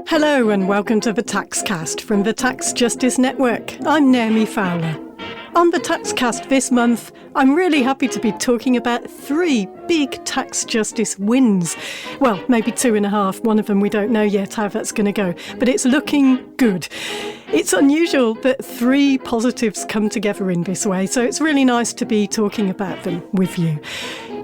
Hello and welcome to the Taxcast from the Tax Justice Network. I'm Naomi Fowler. On the Taxcast this month, I'm really happy to be talking about 3 big tax justice wins. Well, maybe 2.5. One of them we don't know yet how that's going to go, but it's looking good. It's unusual that 3 positives come together in this way, so it's really nice to be talking about them with you.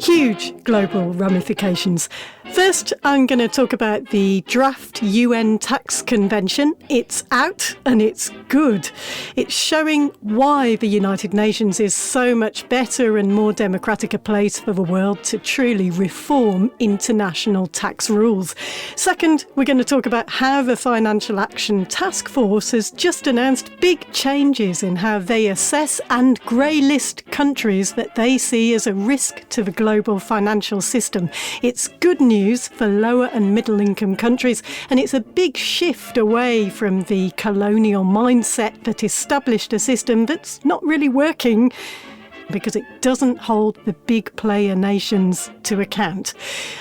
Huge global ramifications. First, I'm going to talk about the draft UN tax convention. It's out and it's good. It's showing why the United Nations is so much better and more democratic a place for the world to truly reform international tax rules. Second, we're going to talk about how the Financial Action Task Force has just announced big changes in how they assess and grey list countries that they see as a risk to the global financial system. It's good news for lower and middle income countries, and it's a big shift away from the colonial mindset that established a system that's not really working because it doesn't hold the big player nations to account.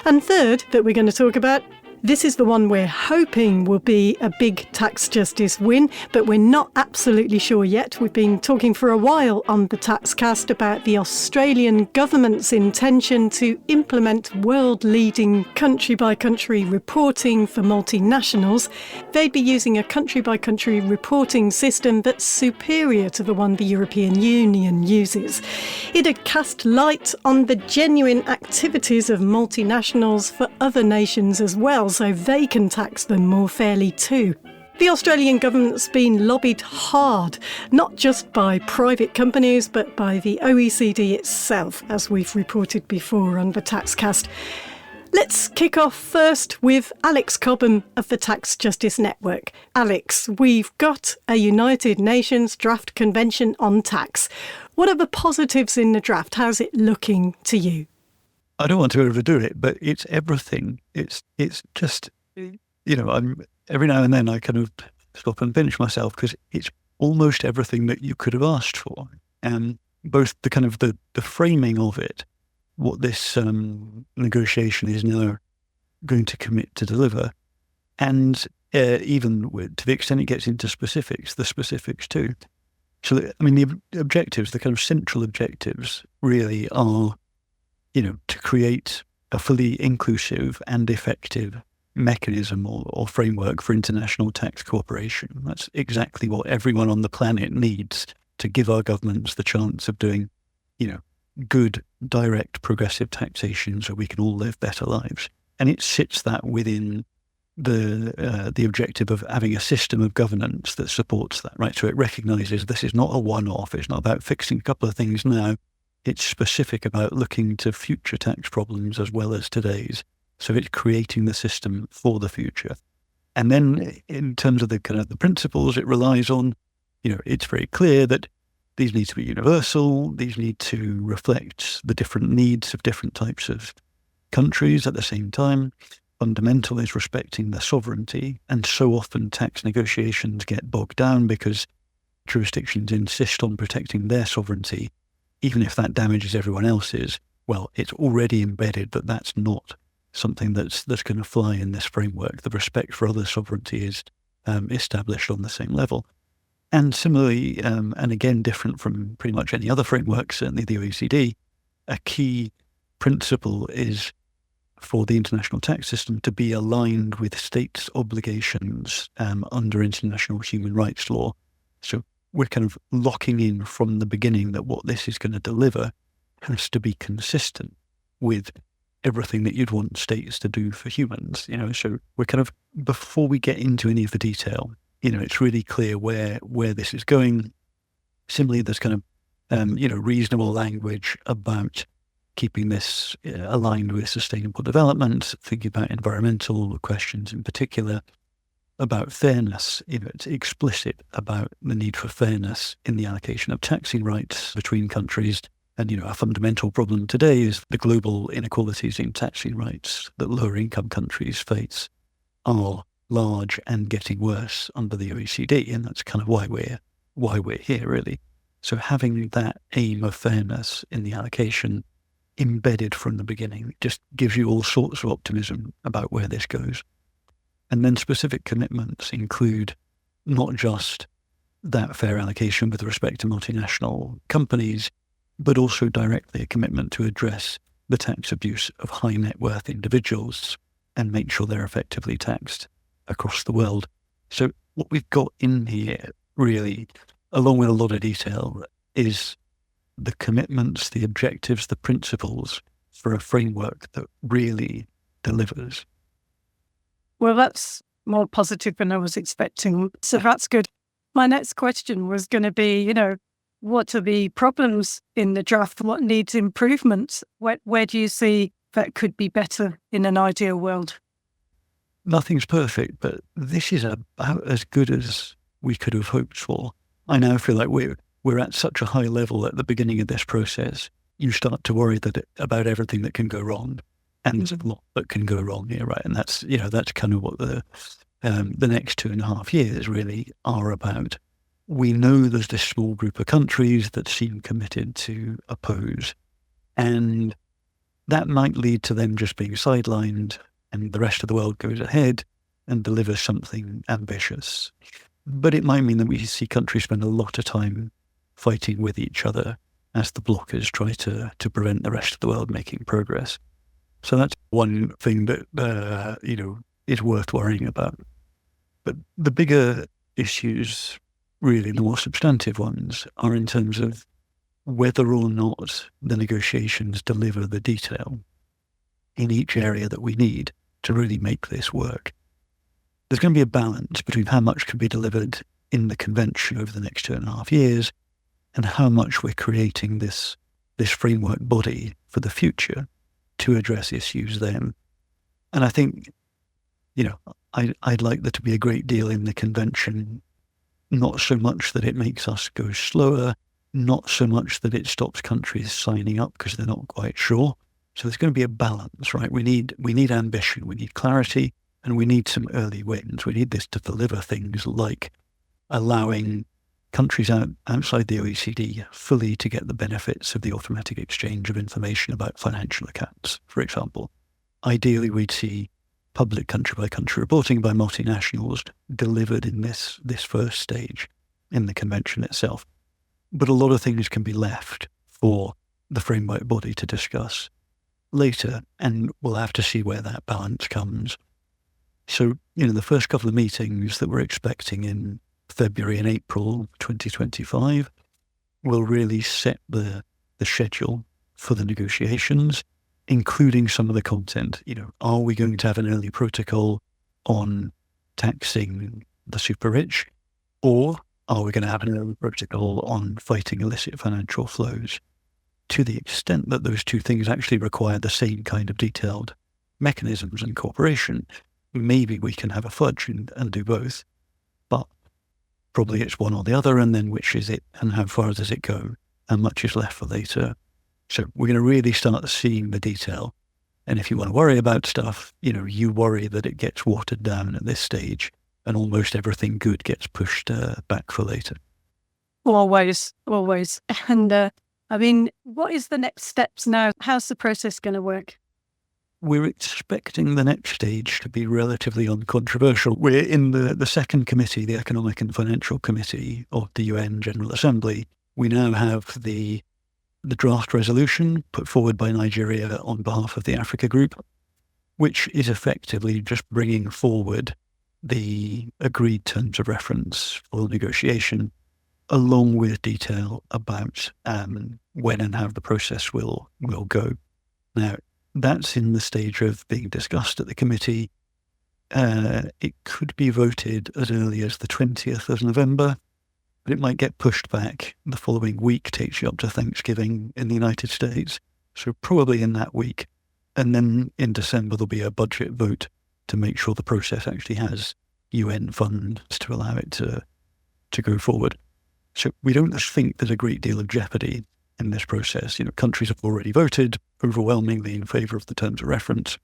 And third, that we're going to talk about, this is the one we're hoping will be a big tax justice win, but we're not absolutely sure yet. We've been talking for a while on the Taxcast about the Australian government's intention to implement world-leading country-by-country reporting for multinationals. They'd be using a country-by-country reporting system that's superior to the one the European Union uses. It'd cast light on the genuine activities of multinationals for other nations as well, so they can tax them more fairly too. The Australian government's been lobbied hard, not just by private companies, but by the OECD itself, as we've reported before on the Taxcast. Let's kick off first with Alex Cobham of the Tax Justice Network. Alex, we've got a United Nations draft convention on tax. What are the positives in the draft? How's it looking to you? I don't want to overdo it, but it's everything. It's just, I'm every now and then I kind of stop and pinch myself because it's almost everything that you could have asked for. And both the kind of the framing of it, what this negotiation is now going to commit to deliver, and even to the extent it gets into specifics, the specifics too. So, the objectives, the kind of central objectives really are, to create a fully inclusive and effective mechanism or framework for international tax cooperation. That's exactly what everyone on the planet needs to give our governments the chance of doing, good, direct, progressive taxation so we can all live better lives. And it sits that within the objective of having a system of governance that supports that, right? So it recognises this is not a one-off. It's not about fixing a couple of things now. It's specific about looking to future tax problems as well as today's. So it's creating the system for the future. And then in terms of the kind of the principles it relies on, it's very clear that these need to be universal. These need to reflect the different needs of different types of countries at the same time. Fundamental is respecting the sovereignty. And so often tax negotiations get bogged down because jurisdictions insist on protecting their sovereignty. Even if that damages everyone else's, well, it's already embedded that that's not something that's going to fly in this framework. The respect for other sovereignty is established on the same level. And similarly, and again, different from pretty much any other framework, certainly the OECD, a key principle is for the international tax system to be aligned with states' obligations under international human rights law. So we're kind of locking in from the beginning that what this is going to deliver has to be consistent with everything that you'd want states to do for humans. So we're kind of, before we get into any of the detail, it's really clear where this is going. Similarly, there's kind of, reasonable language about keeping this aligned with sustainable development, thinking about environmental questions in particular, about fairness. It's explicit about the need for fairness in the allocation of taxing rights between countries. And, a fundamental problem today is the global inequalities in taxing rights that lower income countries face are large and getting worse under the OECD. And that's kind of why we're here, really. So having that aim of fairness in the allocation embedded from the beginning just gives you all sorts of optimism about where this goes. And then specific commitments include not just that fair allocation with respect to multinational companies, but also directly a commitment to address the tax abuse of high net worth individuals and make sure they're effectively taxed across the world. So what we've got in here, really, along with a lot of detail, is the commitments, the objectives, the principles for a framework that really delivers. Well, that's more positive than I was expecting. So that's good. My next question was going to be, what are the problems in the draft? What needs improvement? Where do you see that could be better in an ideal world? Nothing's perfect, but this is about as good as we could have hoped for. I now feel like we're at such a high level at the beginning of this process. You start to worry about everything that can go wrong, and there's a lot that can go wrong here, right? And that's kind of what the next 2.5 years really are about. We know there's this small group of countries that seem committed to oppose, and that might lead to them just being sidelined, and the rest of the world goes ahead and delivers something ambitious. But it might mean that we see countries spend a lot of time fighting with each other as the blockers try to prevent the rest of the world making progress. So that's one thing that, is worth worrying about. But the bigger issues, really the more substantive ones, are in terms of whether or not the negotiations deliver the detail in each area that we need to really make this work. There's going to be a balance between how much can be delivered in the convention over the next 2.5 years and how much we're creating this framework body for the future to address issues then. And I think, I'd like there to be a great deal in the convention, not so much that it makes us go slower, not so much that it stops countries signing up because they're not quite sure. So there's going to be a balance, right? We need ambition, we need clarity, and we need some early wins. We need this to deliver things like allowing countries outside the OECD fully to get the benefits of the automatic exchange of information about financial accounts, for example. Ideally, we'd see public country-by-country reporting by multinationals delivered in this first stage in the convention itself. But a lot of things can be left for the framework body to discuss later, and we'll have to see where that balance comes. So, the first couple of meetings that we're expecting in February and April 2025 will really set the schedule for the negotiations, including some of the content. Are we going to have an early protocol on taxing the super rich, or are we going to have an early protocol on fighting illicit financial flows? To the extent that those two things actually require the same kind of detailed mechanisms and cooperation, maybe we can have a fudge and do both. But probably it's one or the other, and then which is it and how far does it go? How much is left for later? So we're going to really start seeing the detail. And if you want to worry about stuff, you worry that it gets watered down at this stage and almost everything good gets pushed back for later. Always. And what is the next steps now? How's the process going to work? We're expecting the next stage to be relatively uncontroversial. We're in the second committee, the Economic and Financial Committee of the UN General Assembly. We now have the draft resolution put forward by Nigeria on behalf of the Africa Group, which is effectively just bringing forward the agreed terms of reference for negotiation, along with detail about when and how the process will go. Now, that's in the stage of being discussed at the committee. It could be voted as early as the 20th of November, but it might get pushed back. The following week takes you up to Thanksgiving in the United States, so probably in that week. And then in December, there'll be a budget vote to make sure the process actually has UN funds to allow it to go forward. So we don't think there's a great deal of jeopardy in this process. Countries have already voted overwhelmingly in favour of the terms of reference.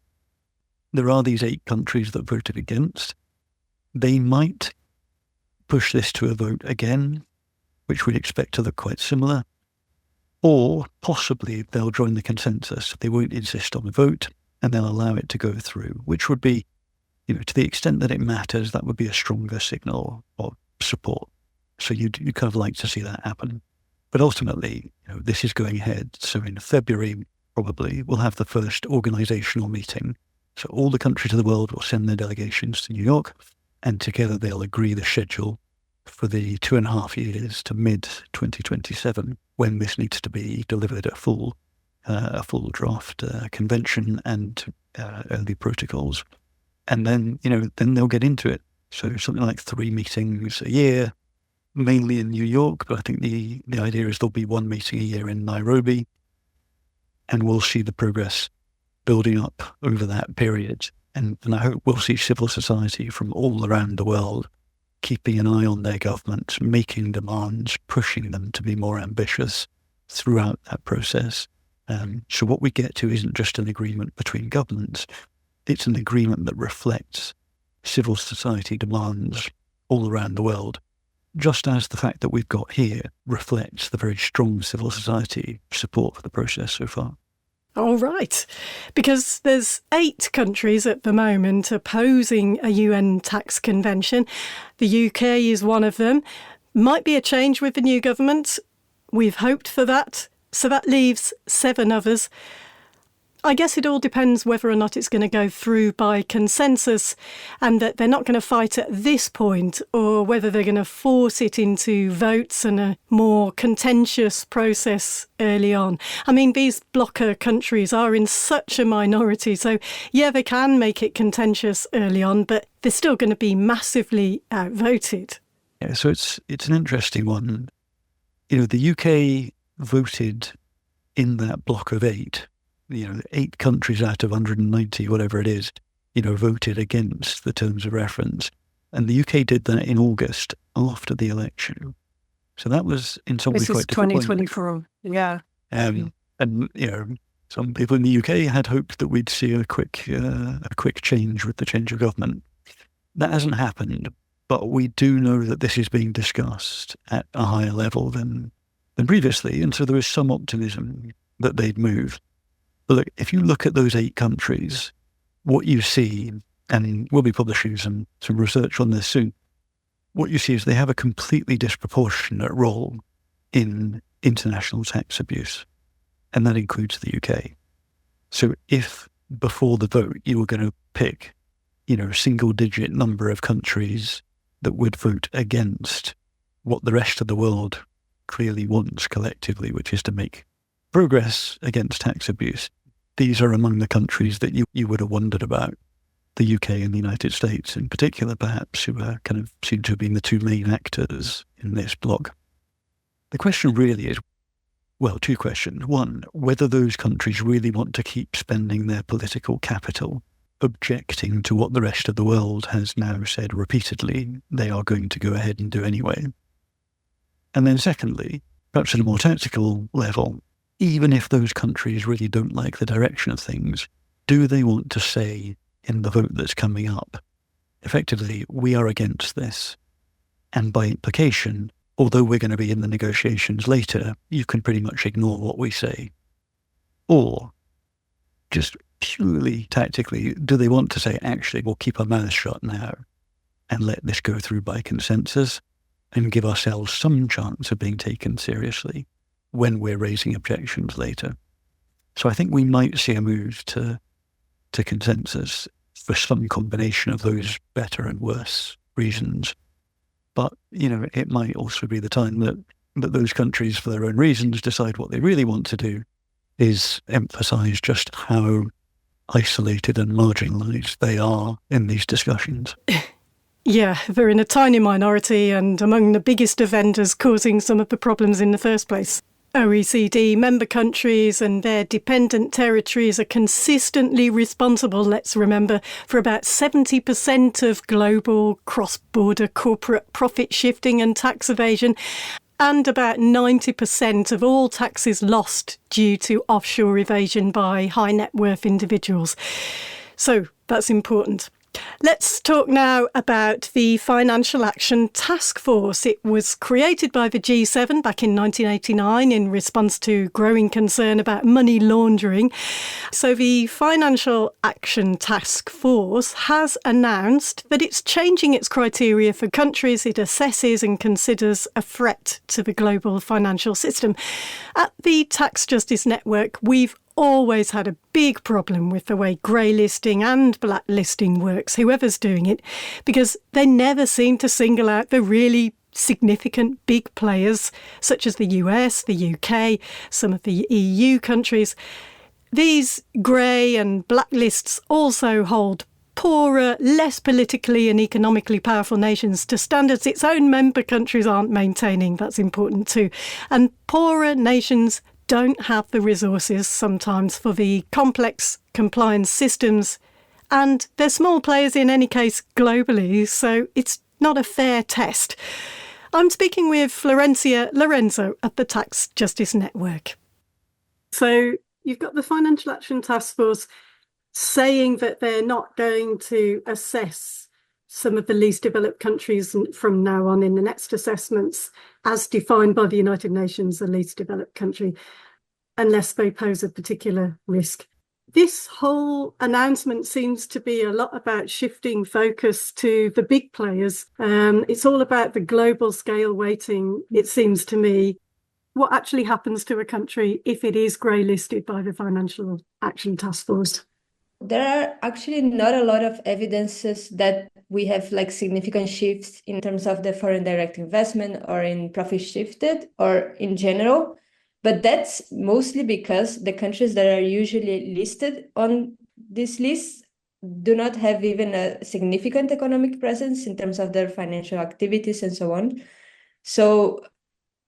There are these 8 countries that voted against. They might push this to a vote again, which we'd expect to look quite similar, or possibly they'll join the consensus. They won't insist on a vote and they'll allow it to go through, which would be to the extent that it matters, that would be a stronger signal of support. So you'd kind of like to see that happen. But ultimately, this is going ahead. So in February, probably, we'll have the first organizational meeting. So all the countries of the world will send their delegations to New York, and together they'll agree the schedule for the 2.5 years to mid-2027, when this needs to be delivered a full draft convention and early protocols. And then, then they'll get into it. So something like 3 meetings a year, mainly in New York, but I think the idea is there'll be 1 meeting a year in Nairobi, and we'll see the progress building up over that period. And I hope we'll see civil society from all around the world keeping an eye on their government, making demands, pushing them to be more ambitious throughout that process. So what we get to isn't just an agreement between governments, it's an agreement that reflects civil society demands all around the world, just as the fact that we've got here reflects the very strong civil society support for the process so far. All right, because there's 8 countries at the moment opposing a UN tax convention. The UK is one of them. Might be a change with the new government. We've hoped for that. So that leaves 7 others. I guess it all depends whether or not it's going to go through by consensus, and that they're not going to fight at this point, or whether they're going to force it into votes and a more contentious process early on. I mean, these blocker countries are in such a minority, so yeah, they can make it contentious early on, but they're still going to be massively outvoted. Yeah, so it's an interesting one. The UK voted in that block of 8. 8 countries out of 190, whatever it is, voted against the terms of reference. And the UK did that in August after the election. So that was in some ways quite disappointing. This is 2024, yeah. And some people in the UK had hoped that we'd see a quick change with the change of government. That hasn't happened, but we do know that this is being discussed at a higher level than previously, and so there is some optimism that they'd move. But look, if you look at those 8 countries, what you see, and we'll be publishing some research on this soon, what you see is they have a completely disproportionate role in international tax abuse, and that includes the UK. So if before the vote you were going to pick, a single-digit number of countries that would vote against what the rest of the world clearly wants collectively, which is to make progress against tax abuse, these are among the countries that you would have wondered about. The UK and the United States in particular, perhaps, who kind of seem to have been the 2 main actors in this bloc. The question really is, 2 questions. One, whether those countries really want to keep spending their political capital objecting to what the rest of the world has now said repeatedly they are going to go ahead and do anyway. And then secondly, perhaps at a more tactical level, even if those countries really don't like the direction of things, do they want to say in the vote that's coming up, effectively, we are against this, and by implication, although we're going to be in the negotiations later, you can pretty much ignore what we say? Or, just purely tactically, do they want to say, actually, we'll keep our mouths shut now and let this go through by consensus and give ourselves some chance of being taken seriously when we're raising objections later? So I think we might see a move to consensus for some combination of those better and worse reasons. But, it might also be the time that those countries, for their own reasons, decide what they really want to do is emphasise just how isolated and marginalised they are in these discussions. Yeah, they're in a tiny minority and among the biggest offenders causing some of the problems in the first place. OECD member countries and their dependent territories are consistently responsible, let's remember, for about 70% of global cross-border corporate profit shifting and tax evasion, and about 90% of all taxes lost due to offshore evasion by high net worth individuals. So that's important. Let's talk now about the Financial Action Task Force. It was created by the G7 back in 1989 in response to growing concern about money laundering. So the Financial Action Task Force has announced that it's changing its criteria for countries it assesses and considers a threat to the global financial system. At the Tax Justice Network, we've always had a big problem with the way grey listing and blacklisting works, whoever's doing it, because they never seem to single out the really significant big players, such as the US, the UK, some of the EU countries. These grey and blacklists also hold poorer, less politically and economically powerful nations to standards its own member countries aren't maintaining. That's important too. And poorer nations don't have the resources sometimes for the complex compliance systems, and they're small players in any case globally, so it's not a fair test. I'm speaking with Florencia Lorenzo at the Tax Justice Network. So you've got the Financial Action Task Force saying that they're not going to assess some of the least developed countries from now on in the next assessments as defined by the United Nations, the least developed country, unless they pose a particular risk. This whole announcement seems to be a lot about shifting focus to the big players. It's all about the global scale weighting, it seems to me. What actually happens to a country if it is grey listed by the Financial Action Task Force? There are actually not a lot of evidences that we have like significant shifts in terms of the foreign direct investment or in profit shifted or in general. But that's mostly because the countries that are usually listed on this list do not have even a significant economic presence in terms of their financial activities and so on. So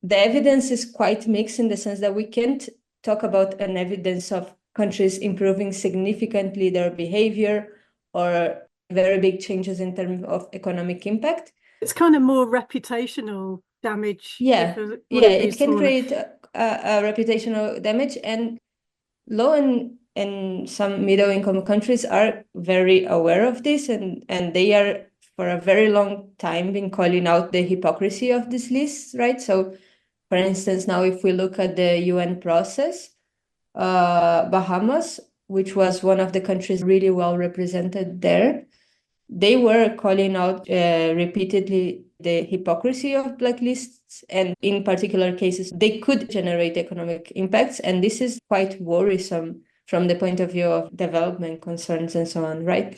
the evidence is quite mixed in the sense that we can't talk about an evidence of countries improving significantly their behavior or very big changes in terms of economic impact. It's kind of more reputational damage. Yeah, it can create a reputational damage, and low and some middle income countries are very aware of this, and they are for a very long time been calling out the hypocrisy of this list, right? So for instance, now if we look at the UN process, Bahamas, which was one of the countries really well represented there, they were calling out repeatedly the hypocrisy of blacklists, and in particular cases, they could generate economic impacts. And this is quite worrisome from the point of view of development concerns and so on, right?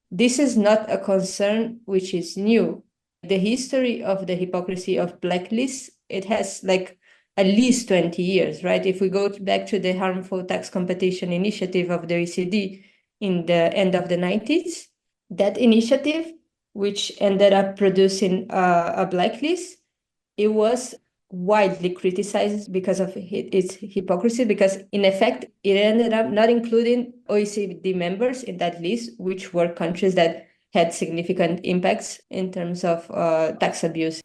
This is not a concern which is new. The history of the hypocrisy of blacklists, it has like at least 20 years, right? If we go back to the harmful tax competition initiative of the OECD in the end of the 90s, that initiative, which ended up producing a blacklist, it was widely criticized because of its hypocrisy, because in effect, it ended up not including OECD members in that list, which were countries that had significant impacts in terms of tax abuse.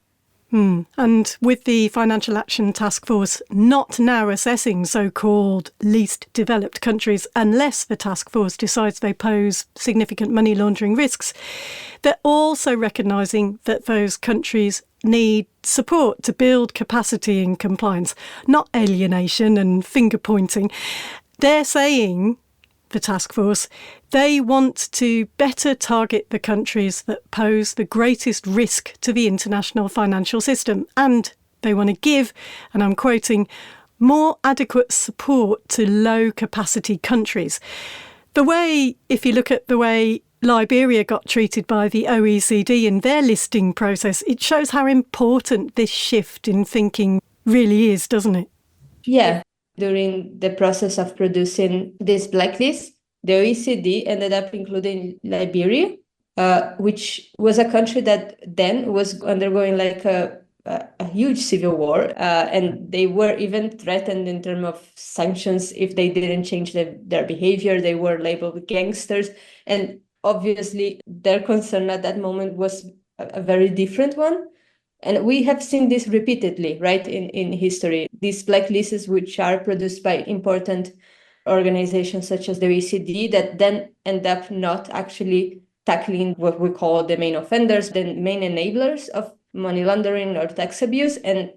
And with the Financial Action Task Force not now assessing so-called least developed countries unless the task force decides they pose significant money laundering risks, they're also recognising that those countries need support to build capacity in compliance, not alienation and finger pointing. They're saying, the task force, they want to better target the countries that pose the greatest risk to the international financial system. And they want to give, and I'm quoting, more adequate support to low capacity countries. The way, if you look at the way Liberia got treated by the OECD in their listing process, it shows how important this shift in thinking really is, doesn't it? Yeah. During the process of producing this blacklist, the OECD ended up including Liberia, which was a country that then was undergoing like a huge civil war, and they were even threatened in terms of sanctions if they didn't change their behavior. They were labeled gangsters, and obviously their concern at that moment was a very different one. And we have seen this repeatedly, right, in history. These blacklists, which are produced by important organizations such as the OECD, that then end up not actually tackling what we call the main offenders, the main enablers of money laundering or tax abuse, and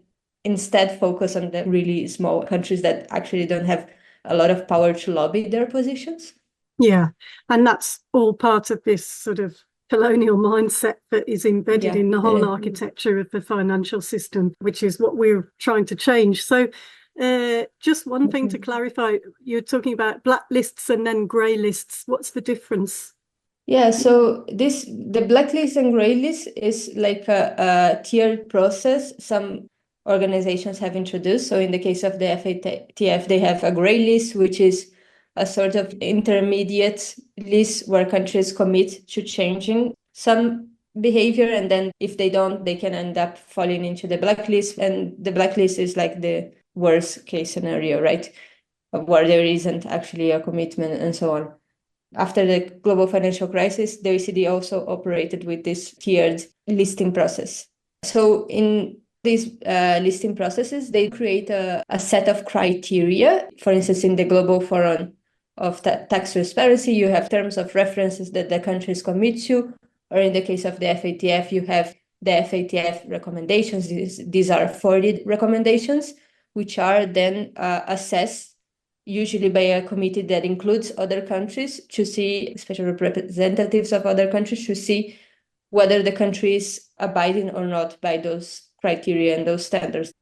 instead focus on the really small countries that actually don't have a lot of power to lobby their positions. Yeah, and that's all part of this sort of colonial mindset that is embedded in the whole architecture of the financial system, which is what we're trying to change. So just one thing to clarify, you're talking about blacklists and then grey lists. What's the difference? Yeah, so the blacklist and grey list is like a tiered process some organizations have introduced. So in the case of the FATF, they have a grey list, which is a sort of intermediate list where countries commit to changing some behavior. And then if they don't, they can end up falling into the blacklist. And the blacklist is like the worst case scenario, right? Where there isn't actually a commitment and so on. After the global financial crisis, the OECD also operated with this tiered listing process. So in these listing processes, they create a set of criteria. For instance, in the Global Forum of Tax Transparency, you have terms of references that the countries commit to, or in the case of the FATF, you have the FATF recommendations. These are 40 recommendations, which are then assessed usually by a committee that includes other countries to see, special representatives of other countries, to see whether the country is abiding or not by those criteria and those standards.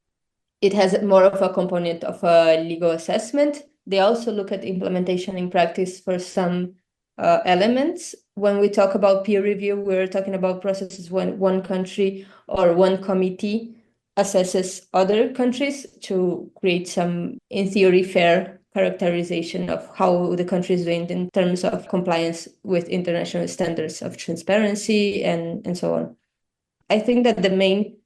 It has more of a component of a legal assessment. They also look at implementation in practice for some elements. When we talk about peer review, we're talking about processes when one country or one committee assesses other countries to create some, in theory, fair characterization of how the country is doing in terms of compliance with international standards of transparency and so on. I think that the main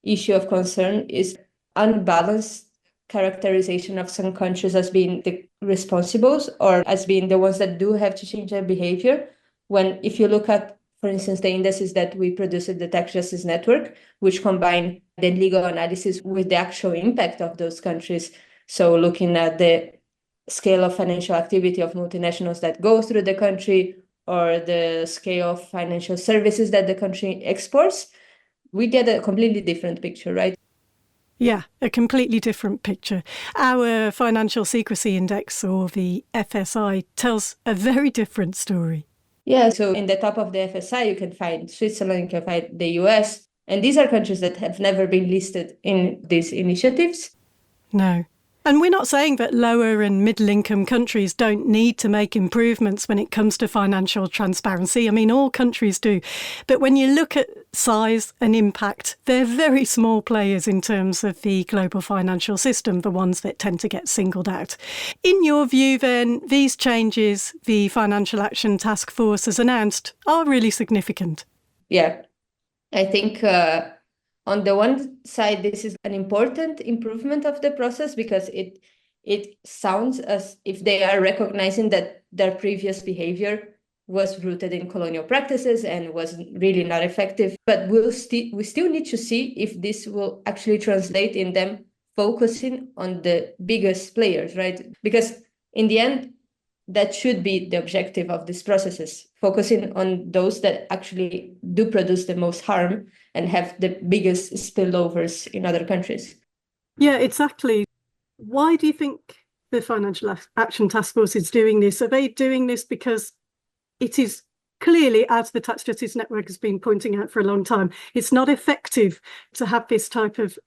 issue of concern is unbalanced characterization of some countries as being the responsibles or as being the ones that do have to change their behavior. When, if you look at, for instance, the indices that we produce at the Tax Justice Network, which combine the legal analysis with the actual impact of those countries. So looking at the scale of financial activity of multinationals that go through the country or the scale of financial services that the country exports, we get a completely different picture, right? Yeah, a completely different picture. Our Financial Secrecy Index, or the FSI, tells a very different story. Yeah, so in the top of the FSI, you can find Switzerland, you can find the US, and these are countries that have never been listed in these initiatives. No. And we're not saying that lower and middle income countries don't need to make improvements when it comes to financial transparency. I mean, all countries do. But when you look at size and impact, they're very small players in terms of the global financial system, the ones that tend to get singled out. In your view, then, these changes the Financial Action Task Force has announced are really significant. Yeah, I think on the one side, this is an important improvement of the process because it sounds as if they are recognizing that their previous behavior was rooted in colonial practices and was really not effective. But we still need to see if this will actually translate in them focusing on the biggest players, right? Because in the end, that should be the objective of these processes, focusing on those that actually do produce the most harm and have the biggest spillovers in other countries. Yeah, exactly. Why do you think the Financial Action Task Force is doing this? Are they doing this because it is clearly, as the Tax Justice Network has been pointing out for a long time, it's not effective to have this type of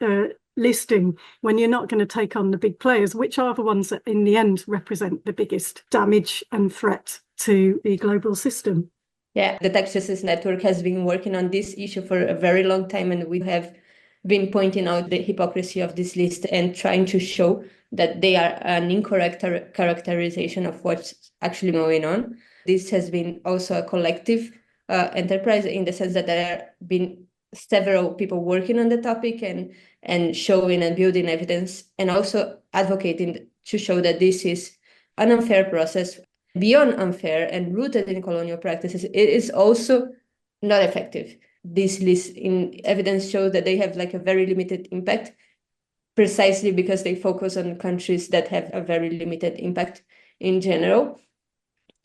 listing when you're not going to take on the big players, which are the ones that in the end represent the biggest damage and threat to the global system? Yeah, the Tax Justice Network has been working on this issue for a very long time, and we have been pointing out the hypocrisy of this list and trying to show that they are an incorrect characterization of what's actually going on. This has been also a collective enterprise in the sense that there have been several people working on the topic and showing and building evidence and also advocating to show that this is an unfair process. Beyond unfair and rooted in colonial practices, it is also not effective. This list in evidence shows that they have like a very limited impact, precisely because they focus on countries that have a very limited impact in general.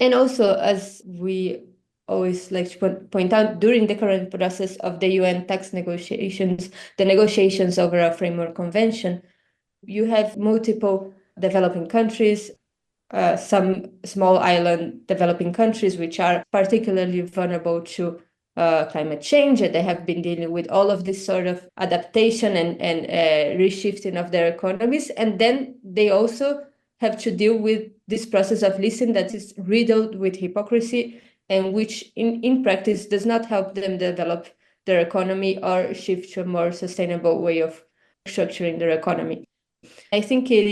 And also, as we always like to point out, during the current process of the UN tax negotiations, the negotiations over a framework convention, you have multiple developing countries, some small island developing countries, which are particularly vulnerable to climate change, and they have been dealing with all of this sort of adaptation and reshifting of their economies. And then they also have to deal with this process of listing that is riddled with hypocrisy and which in practice does not help them develop their economy or shift to a more sustainable way of structuring their economy. I think it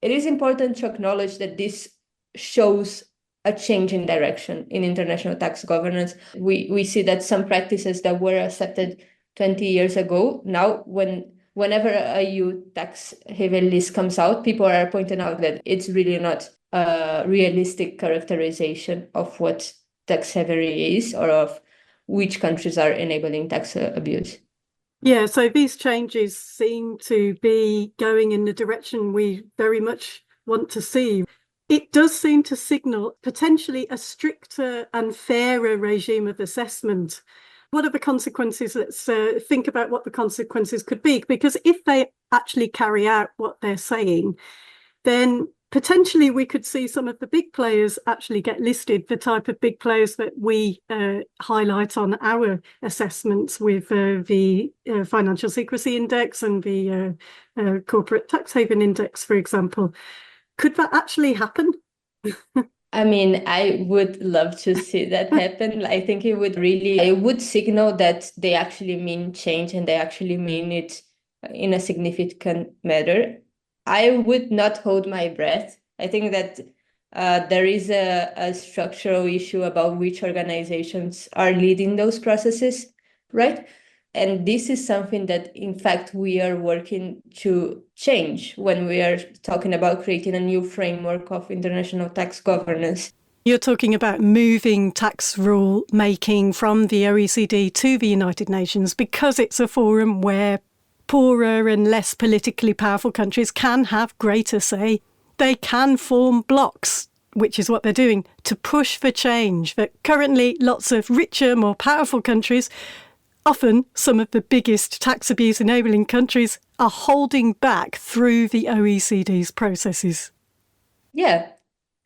is important to acknowledge that this shows a change in direction in international tax governance. We see that some practices that were accepted 20 years ago, now whenever a EU tax haven list comes out, people are pointing out that it's really not a realistic characterization of what tax havery is or of which countries are enabling tax abuse. Yeah, so these changes seem to be going in the direction we very much want to see. It does seem to signal potentially a stricter and fairer regime of assessment. What are the consequences? Let's think about what the consequences could be, because if they actually carry out what they're saying, then potentially we could see some of the big players actually get listed, the type of big players that we highlight on our assessments with the Financial Secrecy Index and the Corporate Tax Haven Index, for example. Could that actually happen? I mean, I would love to see that happen. I think it would signal that they actually mean change and they actually mean it in a significant manner. I would not hold my breath. I think that there is a structural issue about which organizations are leading those processes, right? And this is something that, in fact, we are working to change when we are talking about creating a new framework of international tax governance. You're talking about moving tax rule making from the OECD to the United Nations because it's a forum where poorer and less politically powerful countries can have greater say. They can form blocs, which is what they're doing, to push for change. That currently lots of richer, more powerful countries, often some of the biggest tax abuse enabling countries, are holding back through the OECD's processes. Yeah,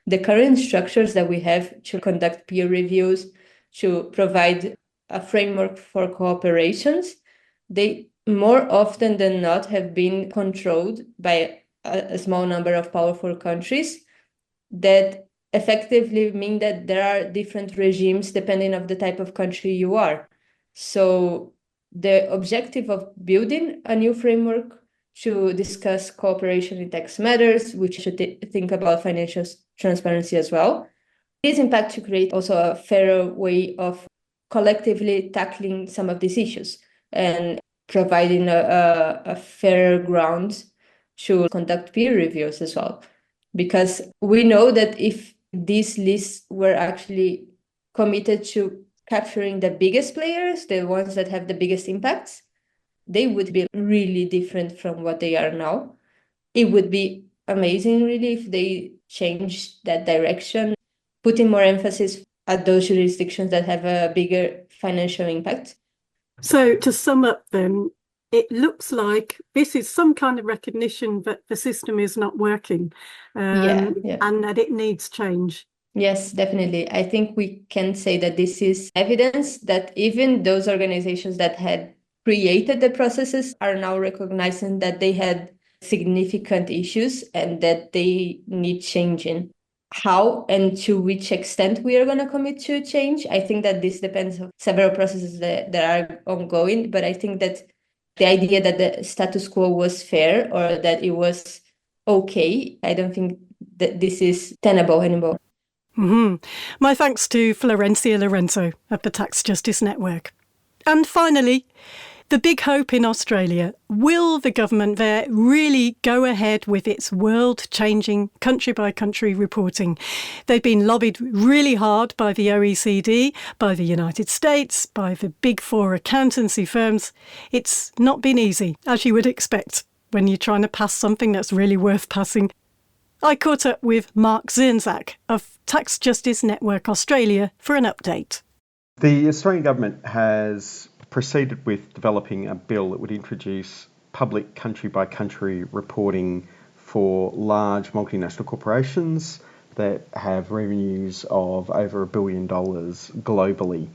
the current structures that we have to conduct peer reviews, to provide a framework for cooperations, they more often than not have been controlled by a small number of powerful countries that effectively mean that there are different regimes depending on the type of country you are. So the objective of building a new framework to discuss cooperation in tax matters, which should think about financial transparency as well, is in fact to create also a fairer way of collectively tackling some of these issues and providing a fairer ground to conduct peer reviews as well. Because we know that if these lists were actually committed to capturing the biggest players, the ones that have the biggest impacts, they would be really different from what they are now. It would be amazing, really, if they changed that direction, putting more emphasis at those jurisdictions that have a bigger financial impact. So to sum up then, it looks like this is some kind of recognition that the system is not working and that it needs change. Yes, definitely. I think we can say that this is evidence that even those organizations that had created the processes are now recognizing that they had significant issues and that they need changing. How and to which extent we are going to commit to change, I think that this depends on several processes that are ongoing. But I think that the idea that the status quo was fair or that it was okay, I don't think that this is tenable anymore. Mm-hmm. My thanks to Florencia Lorenzo of the Tax Justice Network. And finally, the big hope in Australia. Will the government there really go ahead with its world-changing country-by-country reporting? They've been lobbied really hard by the OECD, by the United States, by the big four accountancy firms. It's not been easy, as you would expect, when you're trying to pass something that's really worth passing. I caught up with Mark Zirnzak of Tax Justice Network Australia for an update. The Australian government has proceeded with developing a bill that would introduce public country-by-country reporting for large multinational corporations that have revenues of over $1 billion globally.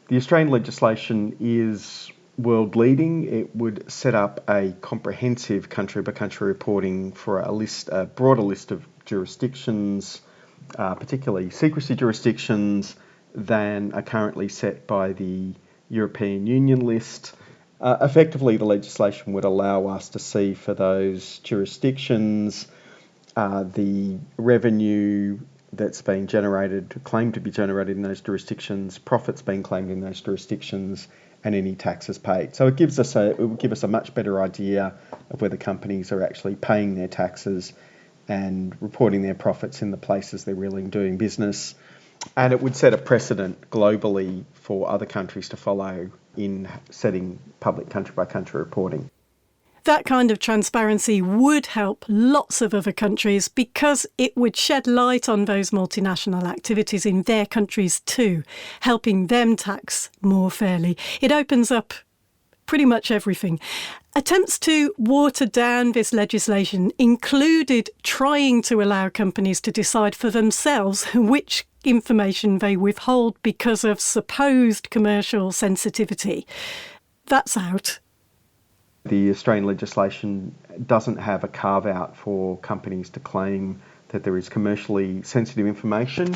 The Australian legislation is world leading. It would set up a comprehensive country-by-country reporting for a broader list of jurisdictions, particularly secrecy jurisdictions, than are currently set by the European Union list. Effectively, the legislation would allow us to see for those jurisdictions the revenue that's being generated, claimed to be generated in those jurisdictions, profits being claimed in those jurisdictions, and any taxes paid. So it would give us a much better idea of whether companies are actually paying their taxes and reporting their profits in the places they're really doing business. And it would set a precedent globally for other countries to follow in setting public country-by-country reporting. That kind of transparency would help lots of other countries because it would shed light on those multinational activities in their countries too, helping them tax more fairly. It opens up pretty much everything. Attempts to water down this legislation included trying to allow companies to decide for themselves which information they withhold because of supposed commercial sensitivity. That's out. The Australian legislation doesn't have a carve-out for companies to claim that there is commercially sensitive information.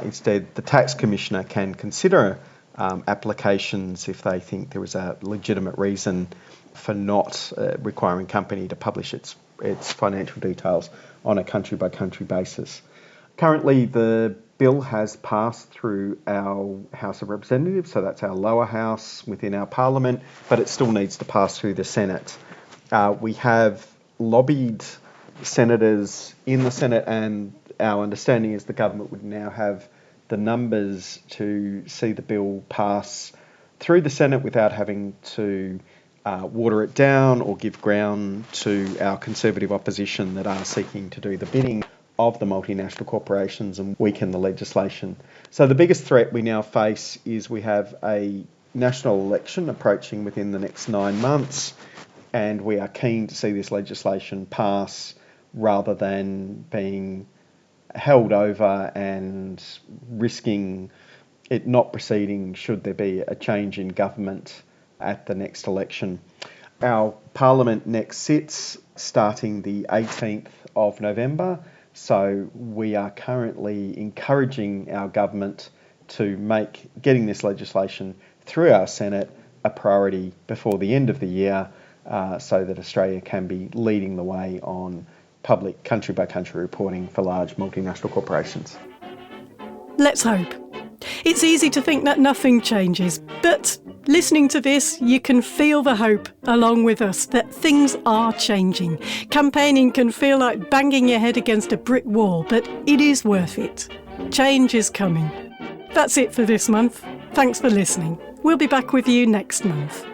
Instead, the Tax Commissioner can consider applications if they think there is a legitimate reason for not requiring a company to publish its financial details on a country-by-country basis. Currently, the bill has passed through our House of Representatives, so that's our lower house within our parliament, but it still needs to pass through the Senate. We have lobbied senators in the Senate, and our understanding is the government would now have the numbers to see the bill pass through the Senate without having to water it down or give ground to our Conservative opposition that are seeking to do the bidding of the multinational corporations and weaken the legislation. So the biggest threat we now face is we have a national election approaching within the next 9 months, and we are keen to see this legislation pass rather than being held over and risking it not proceeding should there be a change in government at the next election. Our Parliament next sits starting the 18th of November. So we are currently encouraging our government to make getting this legislation through our Senate a priority before the end of the year so that Australia can be leading the way on public country-by-country reporting for large multinational corporations. Let's hope. It's easy to think that nothing changes, but listening to this, you can feel the hope along with us that things are changing. Campaigning can feel like banging your head against a brick wall, but it is worth it. Change is coming. That's it for this month. Thanks for listening. We'll be back with you next month.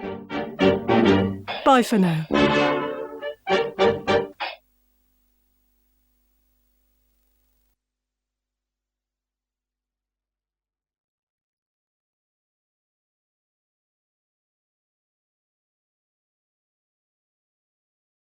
Bye for now.